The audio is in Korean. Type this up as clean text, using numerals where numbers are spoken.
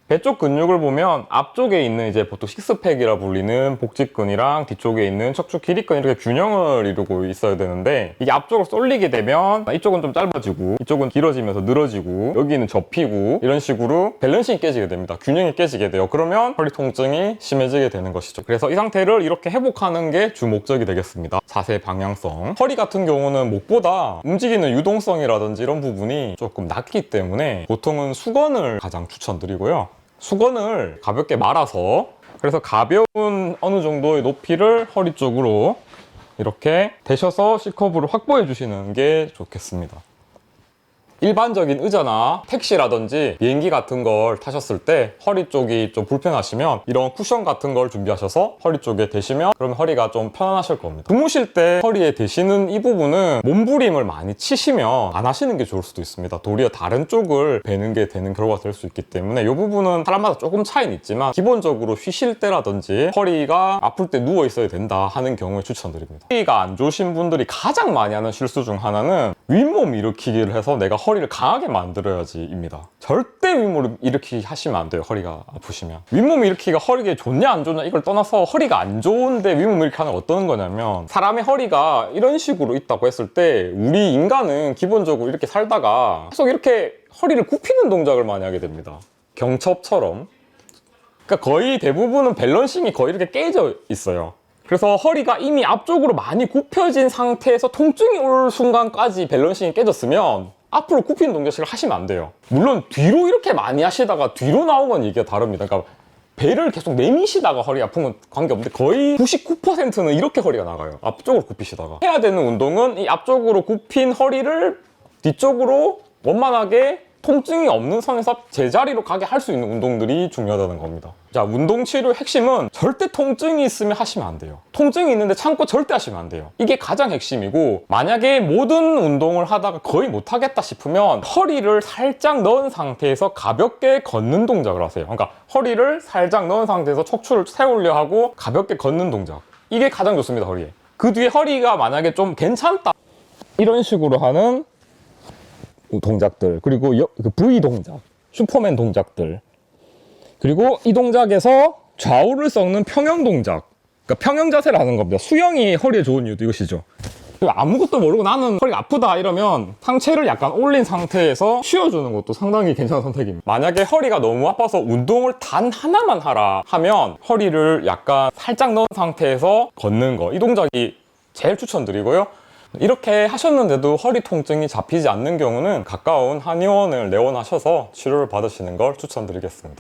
배 쪽 근육을 보면 앞쪽에 있는 이제 보통 식스팩이라 불리는 복직근이랑 뒤쪽에 있는 척추 길이근 이렇게 균형을 이루고 있어야 되는데 이게 앞쪽으로 쏠리게 되면 이쪽은 좀 짧아지고 이쪽은 길어지면서 늘어지고 여기는 접히고 이런 식으로 밸런싱이 깨지게 됩니다. 균형이 깨지게 돼요. 그러면 허리 통증이 심해지게 되는 것이죠. 그래서 이 상태를 이렇게 회복하는 게 주 목적이 되겠습니다. 자세 방향성. 허리 같은 경우는 목보다 움직이는 유동성이라든지 이런 부분이 조금 낮기 때문에 보통은 수건을 가장 추천드리고요. 수건을 가볍게 말아서 그래서 가벼운 어느 정도의 높이를 허리 쪽으로 이렇게 대셔서 C커브를 확보해 주시는 게 좋겠습니다. 일반적인 의자나 택시라든지 비행기 같은 걸 타셨을 때 허리 쪽이 좀 불편하시면 이런 쿠션 같은 걸 준비하셔서 허리 쪽에 대시면 그러면 허리가 좀 편안하실 겁니다. 주무실 때 허리에 대시는 이 부분은 몸부림을 많이 치시면 안 하시는 게 좋을 수도 있습니다. 도리어 다른 쪽을 베는 게 되는 결과가 될 수 있기 때문에 이 부분은 사람마다 조금 차이는 있지만 기본적으로 쉬실 때라든지 허리가 아플 때 누워 있어야 된다 하는 경우에 추천드립니다. 허리가 안 좋으신 분들이 가장 많이 하는 실수 중 하나는 윗몸 일으키기를 해서 내가 허리를 강하게 만들어야지입니다. 절대 윗몸을 일으키기 하시면 안 돼요. 허리가 아프시면. 윗몸 일으키기가 허리에 좋냐 안 좋냐 이걸 떠나서 허리가 안 좋은데 윗몸 일으키기 하는 건 어떤 거냐면 사람의 허리가 이런 식으로 있다고 했을 때 우리 인간은 기본적으로 이렇게 살다가 계속 이렇게 허리를 굽히는 동작을 많이 하게 됩니다. 경첩처럼. 그러니까 거의 대부분은 밸런싱이 거의 이렇게 깨져 있어요. 그래서 허리가 이미 앞쪽으로 많이 굽혀진 상태에서 통증이 올 순간까지 밸런싱이 깨졌으면 앞으로 굽히는 동작을 하시면 안 돼요. 물론 뒤로 이렇게 많이 하시다가 뒤로 나오건 얘기가 다릅니다. 그러니까 배를 계속 내미시다가 허리 아픈 건 관계없는데 거의 99%는 이렇게 허리가 나가요. 앞쪽으로 굽히시다가. 해야 되는 운동은 이 앞쪽으로 굽힌 허리를 뒤쪽으로 원만하게 통증이 없는 선에서 제자리로 가게 할 수 있는 운동들이 중요하다는 겁니다. 자, 운동 치료의 핵심은 절대 통증이 있으면 하시면 안 돼요. 통증이 있는데 참고 절대 하시면 안 돼요. 이게 가장 핵심이고 만약에 모든 운동을 하다가 거의 못하겠다 싶으면 허리를 살짝 넣은 상태에서 가볍게 걷는 동작을 하세요. 그러니까 허리를 살짝 넣은 상태에서 척추를 세우려 하고 가볍게 걷는 동작. 이게 가장 좋습니다, 허리에. 그 뒤에 허리가 만약에 좀 괜찮다. 이런 식으로 하는 동작들, 그리고 V 동작, 슈퍼맨 동작들, 그리고 이 동작에서 좌우를 섞는 평형 동작, 그러니까 평형 자세를 하는 겁니다. 수영이 허리에 좋은 이유도 이것이죠. 아무것도 모르고 나는 허리가 아프다 이러면 상체를 약간 올린 상태에서 쉬어주는 것도 상당히 괜찮은 선택입니다. 만약에 허리가 너무 아파서 운동을 단 하나만 하라 하면 허리를 약간 살짝 넣은 상태에서 걷는 거, 이 동작이 제일 추천드리고요. 이렇게 하셨는데도 허리 통증이 잡히지 않는 경우는 가까운 한의원을 내원하셔서 치료를 받으시는 걸 추천드리겠습니다.